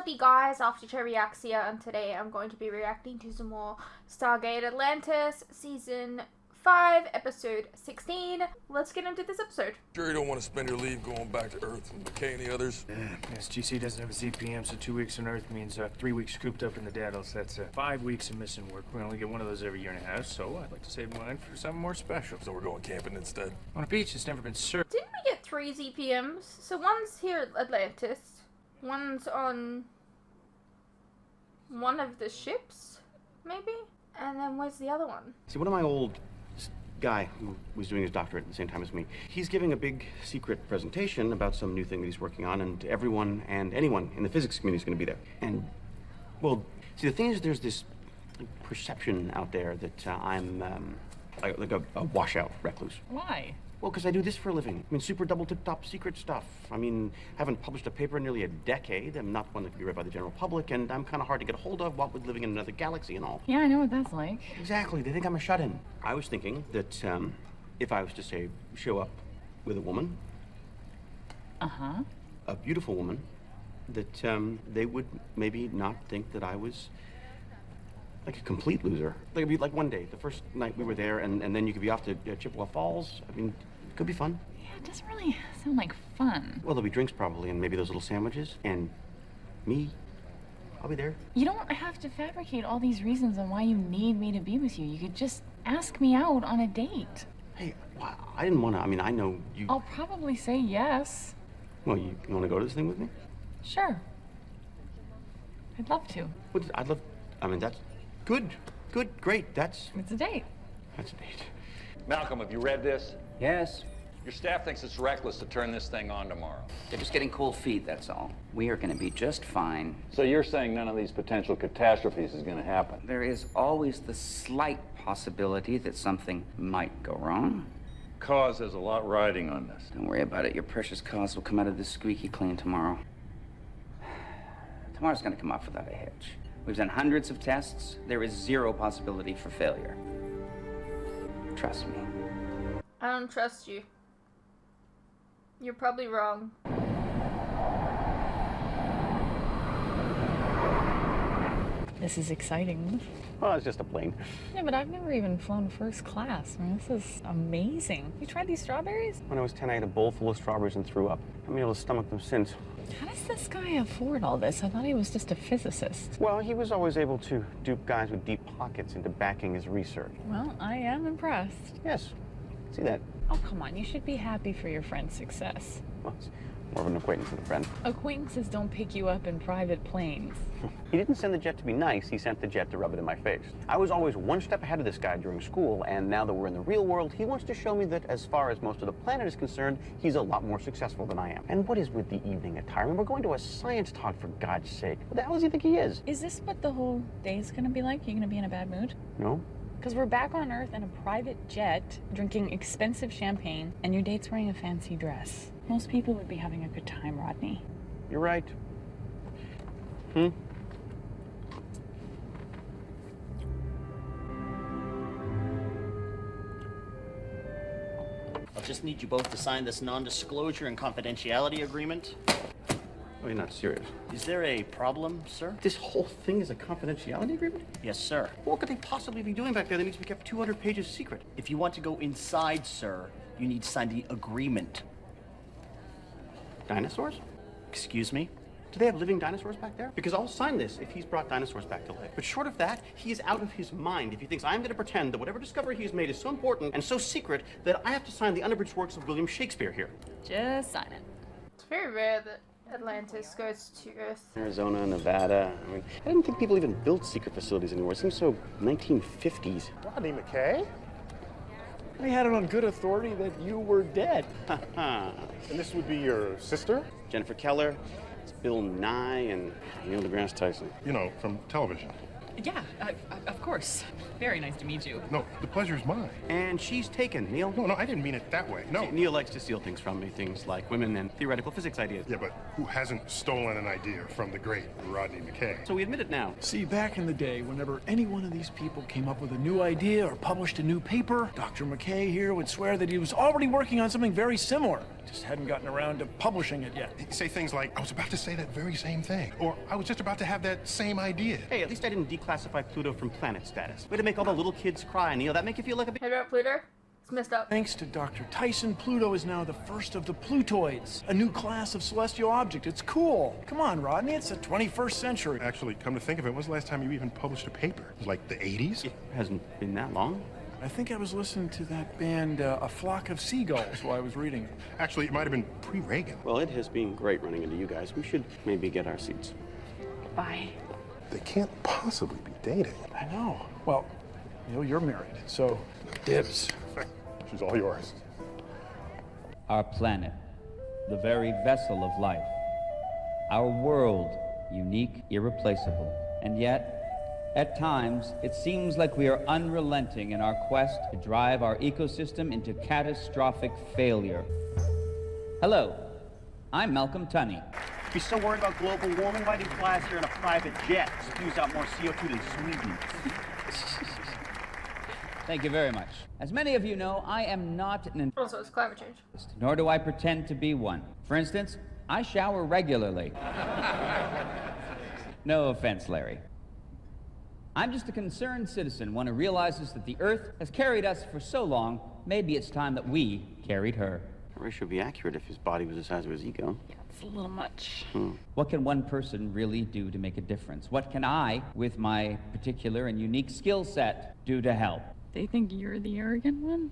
up, you guys? After Cherry Axe here, and today I'm going to be reacting to some more Stargate Atlantis Season 5, Episode 16. Let's get into this episode. Sure you don't want to spend your leave going back to Earth and McKay and the others? Yes, GC doesn't have a ZPM, so 2 weeks on Earth means 3 weeks cooped up in the Daddles. That's 5 weeks of missing work. We only get one of those every year and a half, so I'd like to save mine for something more special. So we're going camping instead? On a beach that's never been served. Didn't we get 3 ZPMs? So one's here at Atlantis, one's on one of the ships, maybe? And then where's the other one? See, one of my old guy who was doing his doctorate at the same time as me, he's giving a big secret presentation about some new thing that he's working on, and everyone and anyone in the physics community is going to be there. And, well, see, the thing is, there's this perception out there that I'm like a washout recluse. Why? Well, because I do this for a living. I mean, super double tip-top secret stuff. I mean, haven't published a paper in nearly a decade. I'm not one that can be read by the general public, and I'm kind of hard to get a hold of, what with living in another galaxy and all. Yeah, I know what that's like. Exactly. They think I'm a shut-in. I was thinking that if I was to, say, show up with a woman, a beautiful woman, that they would maybe not think that I was like a complete loser. Like, it'd be like one day, the first night we were there, and then you could be off to Chippewa Falls. I mean, it could be fun. Yeah, it doesn't really sound like fun. Well, there'll be drinks probably, and maybe those little sandwiches, and me. I'll be there. You don't have to fabricate all these reasons on why you need me to be with you. You could just ask me out on a date. Hey, well, I didn't want to. I mean, I know you. I'll probably say yes. Well, you want to go to this thing with me? Sure. I'd love to. I'd love. I mean, that's good. Good. Great. It's a date. That's a date. Malcolm, have you read this? Yes. Your staff thinks it's reckless to turn this thing on tomorrow. They're just getting cold feet, that's all. We are going to be just fine. So you're saying none of these potential catastrophes is going to happen? There is always the slight possibility that something might go wrong. Cause has a lot riding on this. Don't worry about it. Your precious cause will come out of this squeaky clean tomorrow. Tomorrow's going to come off without a hitch. We've done hundreds of tests. There is zero possibility for failure. Trust me. I don't trust you. You're probably wrong. This is exciting. Well, it's just a plane. Yeah, but I've never even flown first class. I mean, this is amazing. You tried these strawberries? When I was 10, I ate a bowl full of strawberries and threw up. I haven't been able to stomach them since. How does this guy afford all this? I thought he was just a physicist. Well, he was always able to dupe guys with deep pockets into backing his research. Well, I am impressed. Yes. See that? Oh, come on. You should be happy for your friend's success. Well, it's more of an acquaintance than a friend. Acquaintances don't pick you up in private planes. He didn't send the jet to be nice, he sent the jet to rub it in my face. I was always one step ahead of this guy during school, and now that we're in the real world, he wants to show me that as far as most of the planet is concerned, he's a lot more successful than I am. And what is with the evening attire? I mean, we're going to a science talk, for God's sake. What the hell does he think he is? Is this what the whole day's gonna be like? You gonna be in a bad mood? No. Because we're back on Earth in a private jet, drinking expensive champagne, and your date's wearing a fancy dress. Most people would be having a good time, Rodney. You're right. I'll just need you both to sign this non-disclosure and confidentiality agreement. Oh, you're not serious. Is there a problem, sir? This whole thing is a confidentiality agreement? Yes, sir. What could they possibly be doing back there that needs to be kept 200 pages secret? If you want to go inside, sir, you need to sign the agreement. Dinosaurs? Excuse me? Do they have living dinosaurs back there? Because I'll sign this if he's brought dinosaurs back to life. But short of that, he is out of his mind if he thinks I'm going to pretend that whatever discovery he has made is so important and so secret that I have to sign the unabridged works of William Shakespeare here. Just sign it. It's very rare that Atlantis goes to Earth. Arizona, Nevada. I mean, I didn't think people even built secret facilities anymore. It seems so 1950s. Rodney McKay? I had it on good authority that you were dead. And this would be your sister? Jennifer Keller, it's Bill Nye, and Neil deGrasse Tyson. You know, from television. Yeah, of course. Very nice to meet you. No, the pleasure's mine. And she's taken, Neil. No, I didn't mean it that way. No. See, Neil likes to steal things from me, things like women and theoretical physics ideas. Yeah, but who hasn't stolen an idea from the great Rodney McKay? So we admit it now. See, back in the day, whenever any one of these people came up with a new idea or published a new paper, Dr. McKay here would swear that he was already working on something very similar. Just hadn't gotten around to publishing it yet. He'd say things like, I was about to say that very same thing. Or, I was just about to have that same idea. Hey, at least I didn't declassify Pluto from planet status. Way to make all the little kids cry, Neil. That make you feel like a big... Hey, about Pluto? It's messed up. Thanks to Dr. Tyson, Pluto is now the first of the Plutoids, a new class of celestial object. It's cool. Come on, Rodney, it's the 21st century. Actually, come to think of it, when was the last time you even published a paper? It was like the 80s? It hasn't been that long. I think I was listening to that band, A Flock of Seagulls, while I was reading it. Actually, it might have been pre-Reagan. Well, it has been great running into you guys. We should maybe get our seats. Bye. They can't possibly be dating. I know. Well, Neil, you're married, so dibs. She's all yours. Our planet, the very vessel of life. Our world, unique, irreplaceable. And yet, at times, it seems like we are unrelenting in our quest to drive our ecosystem into catastrophic failure. Hello, I'm Malcolm Tunney. If you're so worried about global warming, why do you fly us here in a private jet? Spews out more CO2 than Sweden. Thank you very much. As many of you know, I am not an Also, it's climate change. nor do I pretend to be one. For instance, I shower regularly. No offense, Larry. I'm just a concerned citizen, one who realizes that the Earth has carried us for so long, maybe it's time that we carried her. That ratio would be accurate if his body was the size of his ego. Yeah, it's a little much. What can one person really do to make a difference? What can I, with my particular and unique skill set, do to help? They think you're the arrogant one?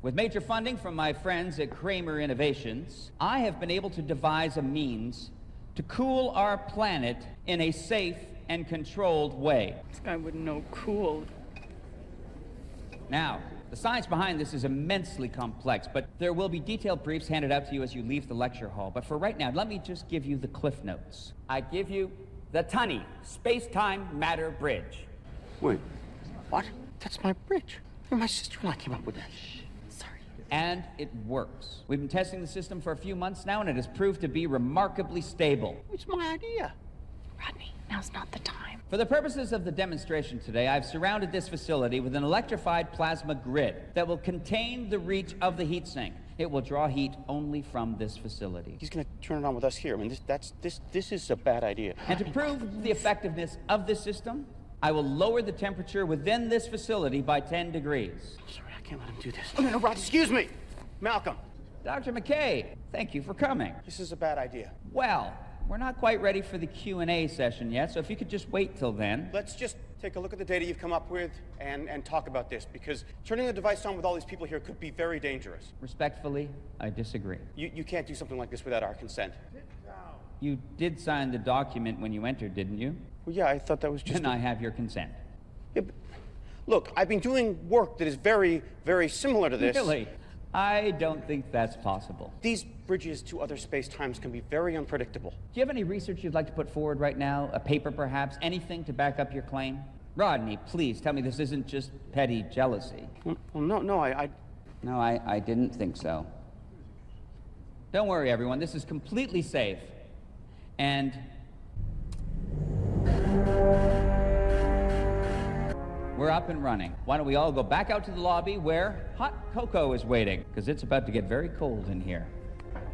With major funding from my friends at Kramer Innovations, I have been able to devise a means to cool our planet in a safe and controlled way. This guy wouldn't know cool. Now, the science behind this is immensely complex, but there will be detailed briefs handed out to you as you leave the lecture hall. But for right now, let me just give you the cliff notes. I give you the Tunney Space-Time Matter Bridge. Wait, what? That's my bridge. My sister and I came up with that. Sorry. And it works. We've been testing the system for a few months now, and it has proved to be remarkably stable. It's my idea. Rodney, now's not the time. For the purposes of the demonstration today, I've surrounded this facility with an electrified plasma grid that will contain the reach of the heat sink. It will draw heat only from this facility. He's gonna turn it on with us here. I mean, this is a bad idea. And to prove the effectiveness of this system, I will lower the temperature within this facility by 10 degrees. I'm sorry, I can't let him do this. Oh, no, Rod, excuse me! Malcolm! Dr. McKay, thank you for coming. This is a bad idea. Well, we're not quite ready for the Q&A session yet, so if you could just wait till then. Let's just take a look at the data you've come up with and talk about this, because turning the device on with all these people here could be very dangerous. Respectfully, I disagree. You can't do something like this without our consent. You did sign the document when you entered, didn't you? Well, yeah, I thought that was just... Then I have your consent. Yeah, but look, I've been doing work that is very, very similar to this. Really? I don't think that's possible. These bridges to other space-times can be very unpredictable. Do you have any research you'd like to put forward right now? A paper, perhaps? Anything to back up your claim? Rodney, please tell me this isn't just petty jealousy. Well, no, No, I didn't think so. Don't worry, everyone. This is completely safe. And we're up and running. Why don't we all go back out to the lobby where hot cocoa is waiting, because it's about to get very cold in here.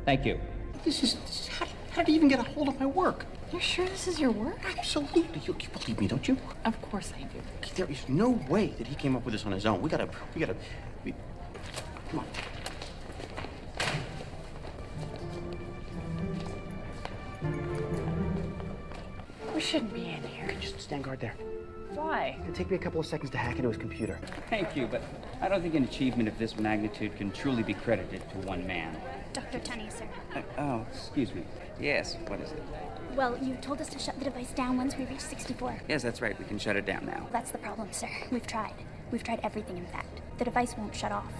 Thank you. This is how do you even get a hold of my work? You're sure this is your work? Absolutely. You believe me, don't you? Of course I do. There is no way that he came up with this on his own. We gotta, come on. We shouldn't be in here. Just stand guard there. Why? It'll take me a couple of seconds to hack into his computer. Thank you, but I don't think an achievement of this magnitude can truly be credited to one man. Dr. Tunney, sir. Oh, excuse me. Yes, what is it? Well, you told us to shut the device down once we reach 64. Yes, that's right. We can shut it down now. That's the problem, sir. We've tried. We've tried everything, in fact. The device won't shut off.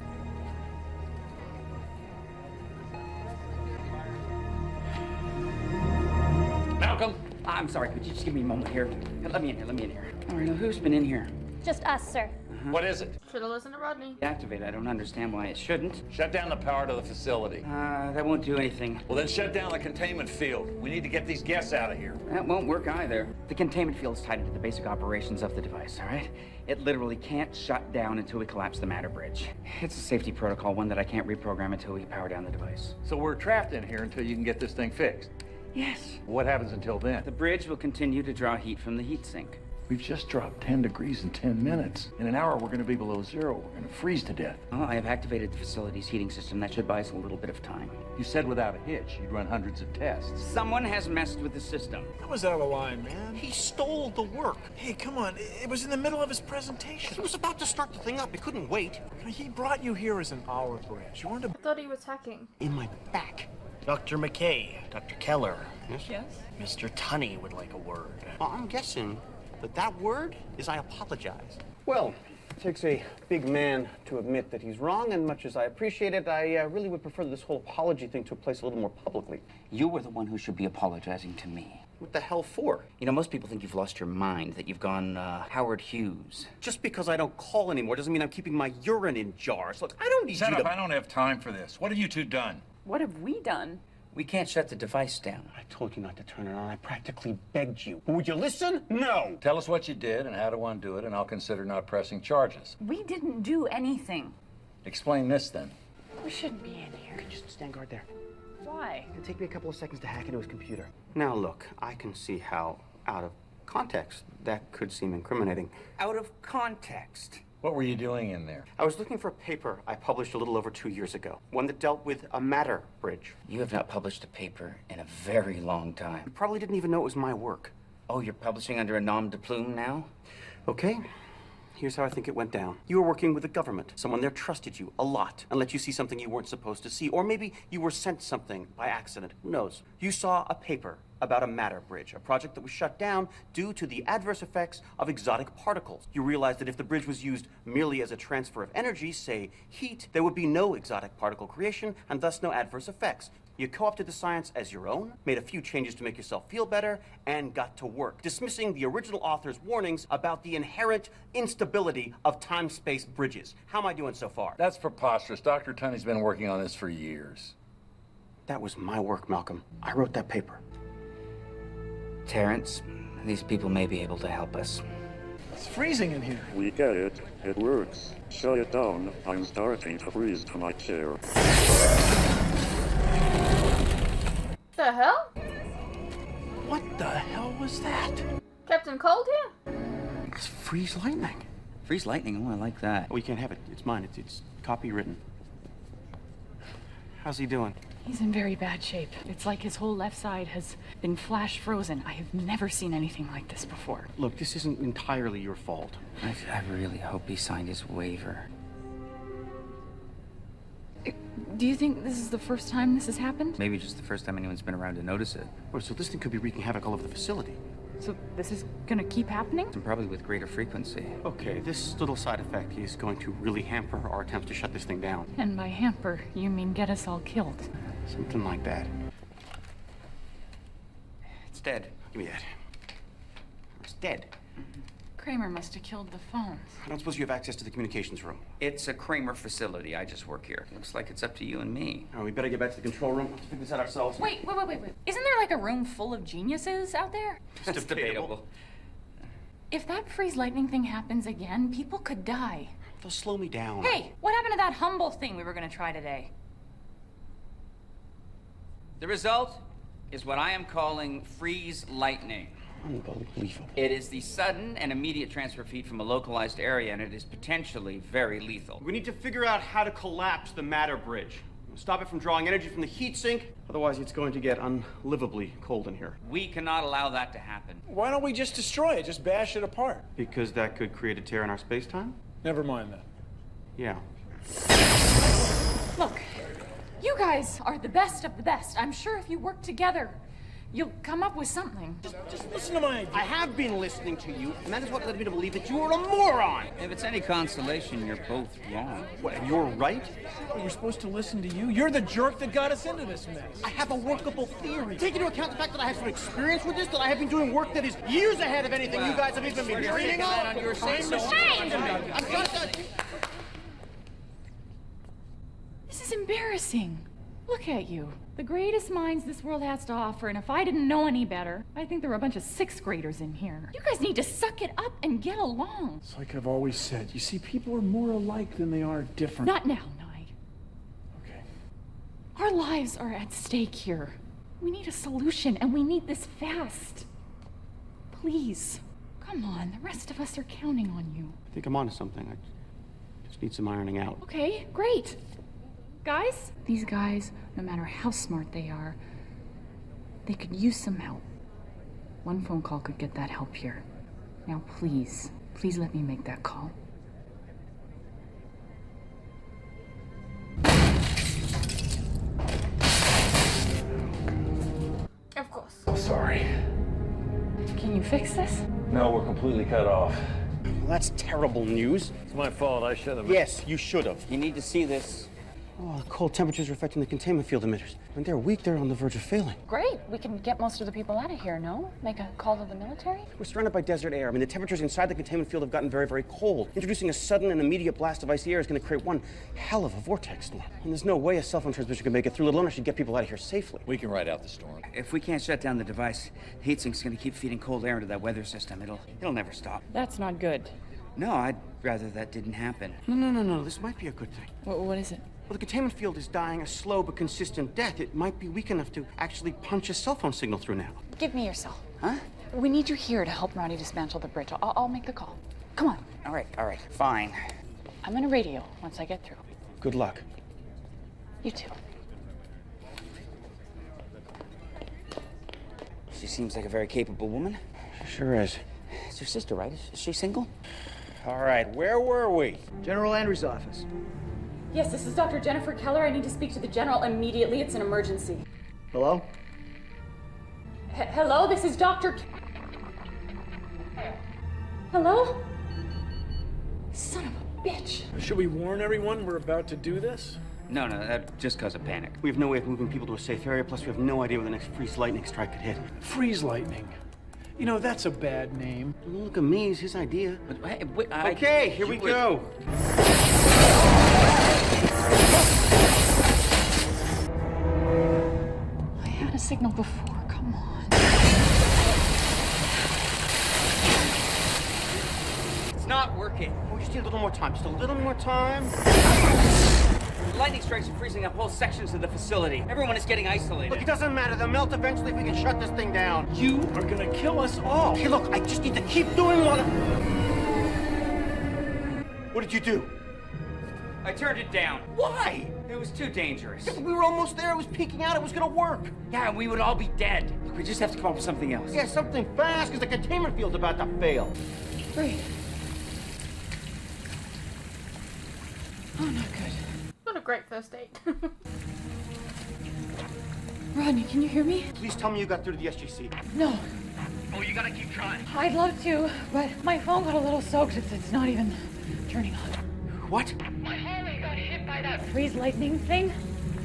Malcolm, I'm sorry, could you just give me a moment here? Let me in here. All right, now who's been in here? Just us, sir. What is it? Should've listened to Rodney. Activate. I don't understand why it shouldn't. Shut down the power to the facility. That won't do anything. Well, then shut down the containment field. We need to get these guests out of here. That won't work either. The containment field is tied into the basic operations of the device, all right? It literally can't shut down until we collapse the matter bridge. It's a safety protocol, one that I can't reprogram until we power down the device. So we're trapped in here until you can get this thing fixed. Yes. What happens until then? The bridge will continue to draw heat from the heat sink. We've just dropped 10 degrees in 10 minutes. In an hour, we're going to be below zero. We're going to freeze to death. Well, I have activated the facility's heating system. That should buy us a little bit of time. You said without a hitch, you'd run hundreds of tests. Someone has messed with the system. That was out of line, man. He stole the work. Hey, come on. It was in the middle of his presentation. He was about to start the thing up. He couldn't wait. He brought you here as an olive branch. You wanted I thought he was hacking. In my back. Dr. McKay, Dr. Keller. Yes? Yes? Mr. Tunney would like a word. Well, I'm guessing that word is I apologize. Well, it takes a big man to admit that he's wrong, and much as I appreciate it, I really would prefer this whole apology thing took place a little more publicly. You were the one who should be apologizing to me. What the hell for? You know, most people think you've lost your mind, that you've gone Howard Hughes. Just because I don't call anymore doesn't mean I'm keeping my urine in jars. Look, I don't need Shut you up, to... I don't have time for this. What have you two done? What have we done? We can't shut the device down. I told you not to turn it on. I practically begged you. But would you listen? No! Tell us what you did and how to undo it, and I'll consider not pressing charges. We didn't do anything. Explain this, then. We shouldn't be in here. Just stand guard there. Why? It'll take me a couple of seconds to hack into his computer. Now, look, I can see how, out of context, that could seem incriminating. Out of context. What were you doing in there? I was looking for a paper I published a little over 2 years ago, one that dealt with a matter bridge. You have not published a paper in a very long time. You probably didn't even know it was my work. Oh, you're publishing under a nom de plume now? Okay. Here's how I think it went down. You were working with the government. Someone there trusted you a lot and let you see something you weren't supposed to see. Or maybe you were sent something by accident. Who knows? You saw a paper about a matter bridge, a project that was shut down due to the adverse effects of exotic particles. You realized that if the bridge was used merely as a transfer of energy, say heat, there would be no exotic particle creation and thus no adverse effects. You co-opted the science as your own, made a few changes to make yourself feel better, and got to work, dismissing the original author's warnings about the inherent instability of time-space bridges. How am I doing so far? That's preposterous. Dr. Tunney's been working on this for years. That was my work, Malcolm. I wrote that paper. Terrence, these people may be able to help us. It's freezing in here. We get it. It works. Shut it down. I'm starting to freeze to my chair. The hell? What the hell was that? Captain Cold here? It's freeze lightning. Freeze lightning? Oh, I like that. Oh, you can't have it. It's mine. It's copywritten. How's he doing? He's in very bad shape. It's like his whole left side has been flash frozen. I have never seen anything like this before. Look, this isn't entirely your fault. I really hope he signed his waiver. Do you think this is the first time this has happened? Maybe just the first time anyone's been around to notice it. Oh, so this thing could be wreaking havoc all over the facility. So this is gonna keep happening? And probably with greater frequency. Okay, this little side effect is going to really hamper our attempts to shut this thing down. And by hamper, you mean get us all killed. Something like that. It's dead. Give me that. It's dead. Kramer must have killed the phones. I don't suppose you have access to the communications room. It's a Kramer facility. I just work here. Looks like it's up to you and me. Oh, we better get back to the control room. Let's figure this out ourselves. Wait. Isn't there like a room full of geniuses out there? It's debatable. If that freeze lightning thing happens again, people could die. They'll slow me down. Hey, what happened to that humble thing we were gonna try today? The result is what I am calling freeze lightning. Unbelievable. It is the sudden and immediate transfer of heat from a localized area, and it is potentially very lethal. We need to figure out how to collapse the matter bridge. Stop it from drawing energy from the heat sink. Otherwise, it's going to get unlivably cold in here. We cannot allow that to happen. Why don't we just destroy it? Just bash it apart. Because that could create a tear in our space-time? Never mind that. Yeah. Look, you guys are the best of the best. I'm sure if you work together, You'll come up with something. Just listen to my idea. I have been listening to you, and that is what led me to believe that you are a moron. If it's any consolation, you're both wrong. What, and you're right? We're supposed to listen to you. You're the jerk that got us into this mess. I have a workable theory. Take into account the fact that I have some experience with this, that I have been doing work that is years ahead of anything you guys have even been dreaming of. I'm done. This is embarrassing. Look at you. The greatest minds this world has to offer, and if I didn't know any better, I think there were a bunch of 6th graders in here. You guys need to suck it up and get along. It's like I've always said. You see, people are more alike than they are different. Not now, Nye. Okay. Our lives are at stake here. We need a solution, and we need this fast. Please. Come on, the rest of us are counting on you. I think I'm onto something. I just need some ironing out. Okay, great. Guys? These guys, no matter how smart they are, they could use some help. One phone call could get that help here. Now please, please let me make that call. Of course. Sorry. Can you fix this? No, we're completely cut off. Well, that's terrible news. It's my fault. I should have. Yes, you should have. You need to see this. Oh, the cold temperatures are affecting the containment field emitters. When they're weak, they're on the verge of failing. Great. We can get most of the people out of here, no? Make a call to the military? We're surrounded by desert air. I mean, the temperatures inside the containment field have gotten very, very cold. Introducing a sudden and immediate blast of icy air is going to create one hell of a vortex storm. And there's no way a cell phone transmission can make it through, let alone I should get people out of here safely. We can ride out the storm. If we can't shut down the device, the heat sink's gonna keep feeding cold air into that weather system. It'll never stop. That's not good. No, I'd rather that didn't happen. No. This might be a good thing. What is it? Well, the containment field is dying a slow but consistent death. It might be weak enough to actually punch a cell phone signal through now. Give me your cell. Huh? We need you here to help Ronnie dismantle the bridge. I'll make the call. Come on. All right, fine. I'm gonna radio once I get through. Good luck. You too. She seems like a very capable woman. She sure is. It's your sister, right? Is she single? All right, where were we? General Andrews' office. Yes, this is Dr. Jennifer Keller. I need to speak to the general immediately. It's an emergency. Hello? Hello, this is Dr. Hello? Son of a bitch. Should we warn everyone we're about to do this? No, just cause of panic. We have no way of moving people to a safe area, plus we have no idea where the next freeze lightning strike could hit. Freeze lightning. You know, that's a bad name. Don't look at me, it's his idea. But, Okay, here we go. I had a signal before. Come on. It's not working. We just need a little more time. Just a little more time. Lightning strikes are freezing up whole sections of the facility. Everyone is getting isolated. Look, it doesn't matter. They'll melt eventually if we can shut this thing down. You are gonna kill us all. Hey, look, I just need to keep doing what What did you do? I turned it down. Why? It was too dangerous. Yeah, we were almost there. It was peeking out. It was gonna work. Yeah, we would all be dead. Look, we just have to come up with something else. Yeah, something fast, because the containment field's about to fail. Great. Oh, not good. Not a great first date. Rodney, can you hear me? Please tell me you got through to the SGC. No. Oh, you gotta keep trying. I'd love to, but my phone got a little soaked. It's not even turning on. What? My Harley got hit by that freeze lightning thing.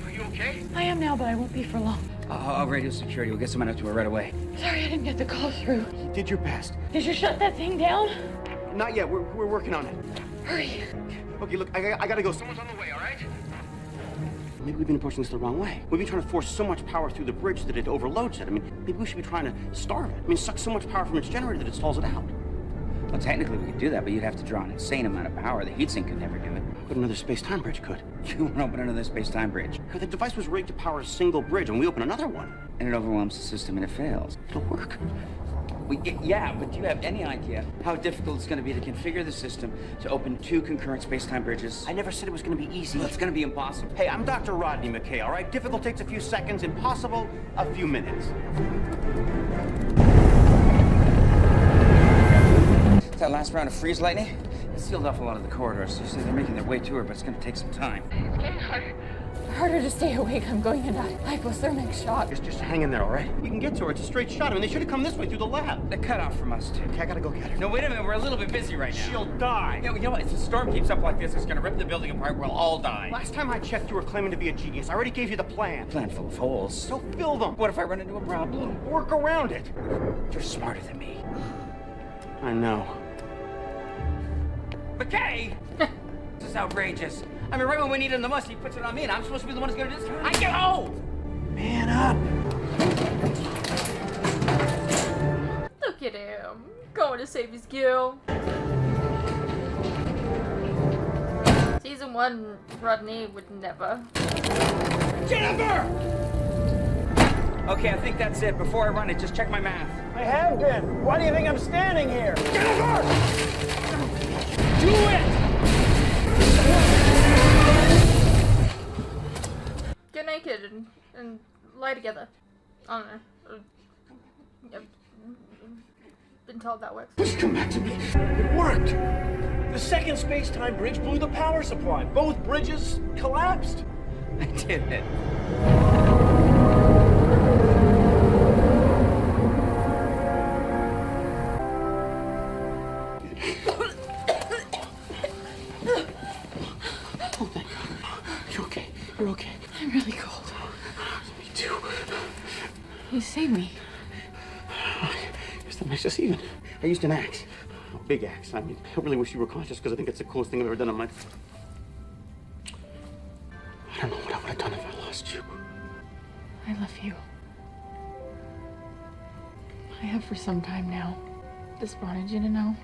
Are you okay? I am now, but I won't be for long. I'll radio security. We'll get someone out to her right away. Sorry I didn't get the call through. You did your best. Did you shut that thing down? Not yet. We're working on it. Hurry. Okay, look, I gotta go. Someone's on the way, all right? Maybe we've been approaching this the wrong way. We've been trying to force so much power through the bridge that it overloads it. I mean, maybe we should be trying to starve it. I mean, suck so much power from its generator that it stalls it out. Well, technically we could do that, but you'd have to draw an insane amount of power. The heatsink could never do it. But another space-time bridge could. You want to open another space-time bridge. The device was rigged to power a single bridge, and we open another one. And it overwhelms the system and it fails. It'll work. Yeah, but do you have any idea how difficult it's going to be to configure the system to open 2 concurrent space-time bridges? I never said it was going to be easy. Well, it's going to be impossible. Hey, I'm Dr. Rodney McKay, all right? Difficult takes a few seconds, impossible a few minutes. That last round of freeze lightning, it sealed off a lot of the corridors. So they're making their way to her, but it's going to take some time. It's getting harder. Harder to stay awake. I'm going into hypothermic shock. Just hang in there, all right? You can get to her. It's a straight shot. I mean, they should have come this way through the lab. They're cut off from us, too. Okay, I gotta go get her. No, wait a minute. We're a little bit busy right now. She'll die. Yeah, you know what? If the storm keeps up like this, it's gonna rip the building apart. We'll all die. Last time I checked, you were claiming to be a genius. I already gave you the plan. Plan full of holes. So fill them. What if I run into a problem? Work around it. You're smarter than me. I know. McKay! This is outrageous. I mean, right when we need him the most, he puts it on me, and I'm supposed to be the one who's gonna do this. I get home! Man up! Look at him. Going to save his girl. Season 1, Rodney would never. Jennifer! Okay, I think that's it. Before I run it, just check my math. I have been. Why do you think I'm standing here? Jennifer! Do it! Get naked and lie together. I don't know. I've been told that works. Just come back to me. It worked! The second space-time bridge blew the power supply. Both bridges collapsed. I did it. Oh, thank God. You're okay. You're okay. I'm really cold. Me too. You saved me. I guess that makes us even. I used an axe. A big axe. I mean, I really wish you were conscious because I think it's the coolest thing I've ever done on my... I don't know what I would have done if I lost you. I love you. I have for some time now. Just wanted you to know.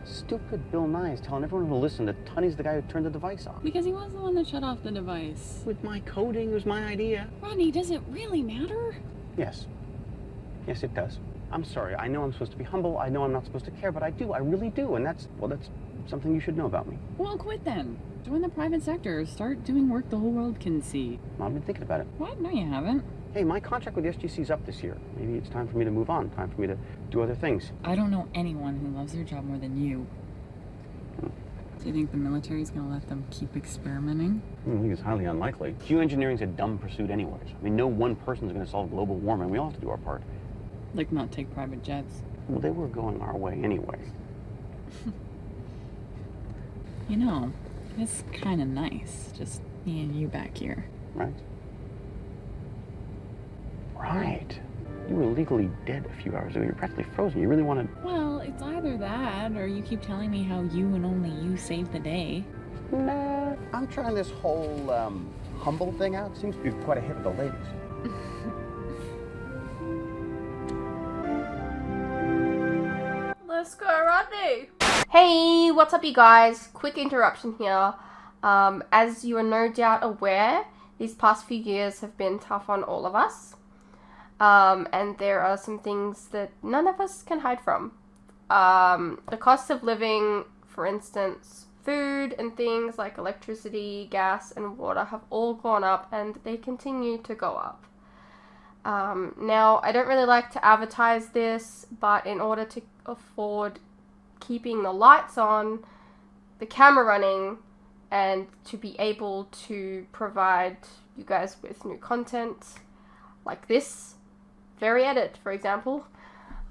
Stupid Bill Nye is telling everyone to listen that Tunney's the guy who turned the device off. Because he was the one that shut off the device. With my coding, it was my idea. Rodney, does it really matter? Yes. Yes, it does. I'm sorry. I know I'm supposed to be humble. I know I'm not supposed to care, but I do. I really do. And that's something you should know about me. Well, quit then. Join the private sector. Start doing work the whole world can see. I've been thinking about it. What? No, you haven't. Hey, my contract with the SGC's up this year. Maybe it's time for me to move on. Time for me to do other things. I don't know anyone who loves their job more than you. Do you think the military's gonna let them keep experimenting? I think it's highly unlikely. Geoengineering's a dumb pursuit anyways. I mean, no one person's going to solve global warming. We all have to do our part. Like not take private jets. Well, they were going our way anyway. You know, it's kind of nice, just me and you back here. Right? Right. You were legally dead a few hours ago. You're practically frozen. You really want to... Well, it's either that, or you keep telling me how you and only you saved the day. Nah, I'm trying this whole, humble thing out. Seems to be quite a hit with the ladies. Let's go, Rodney! Hey, what's up, you guys? Quick interruption here. As you are no doubt aware, these past few years have been tough on all of us. And there are some things that none of us can hide from. The cost of living, for instance, food and things like electricity, gas, and water have all gone up, and they continue to go up. Now, I don't really like to advertise this, but in order to afford keeping the lights on, the camera running, and to be able to provide you guys with new content like this very edit, for example,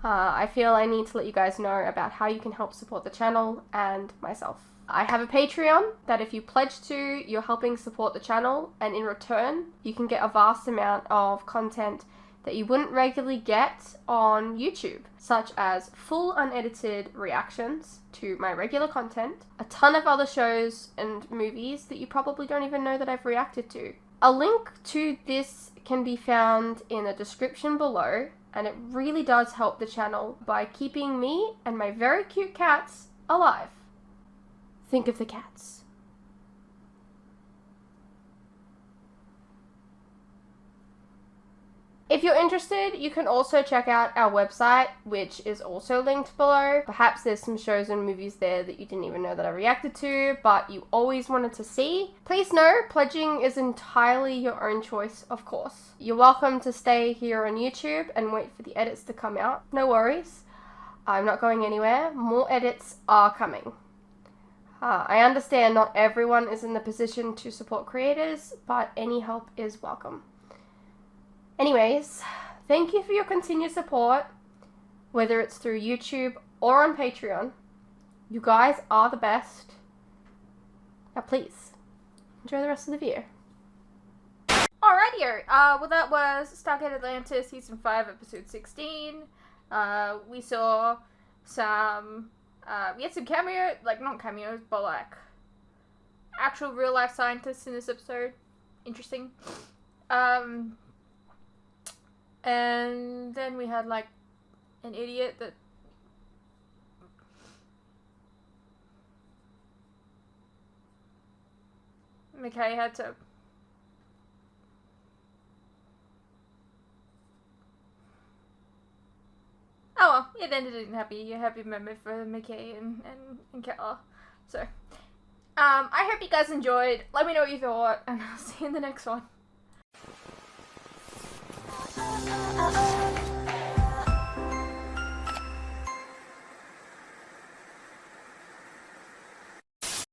I feel I need to let you guys know about how you can help support the channel and myself. I have a Patreon that if you pledge to, you're helping support the channel, and in return, you can get a vast amount of content that you wouldn't regularly get on YouTube, such as full unedited reactions to my regular content, a ton of other shows and movies that you probably don't even know that I've reacted to. A link to this can be found in the description below, and it really does help the channel by keeping me and my very cute cats alive. Think of the cats. If you're interested, you can also check out our website, which is also linked below. Perhaps there's some shows and movies there that you didn't even know that I reacted to, but you always wanted to see. Please know, pledging is entirely your own choice, of course. You're welcome to stay here on YouTube and wait for the edits to come out. No worries. I'm not going anywhere. More edits are coming. I understand not everyone is in the position to support creators, but any help is welcome. Anyways, thank you for your continued support, whether it's through YouTube or on Patreon. You guys are the best. Now please, enjoy the rest of the video. Alrighty, well that was Stargate Atlantis Season 5, Episode 16. We saw some, we had some cameo, like not cameos, but like actual real life scientists in this episode. Interesting. And then we had like an idiot that McKay had to oh well, it ended in a happy moment for McKay and Keller. So I hope you guys enjoyed. Let me know what you thought, and I'll see you in the next one.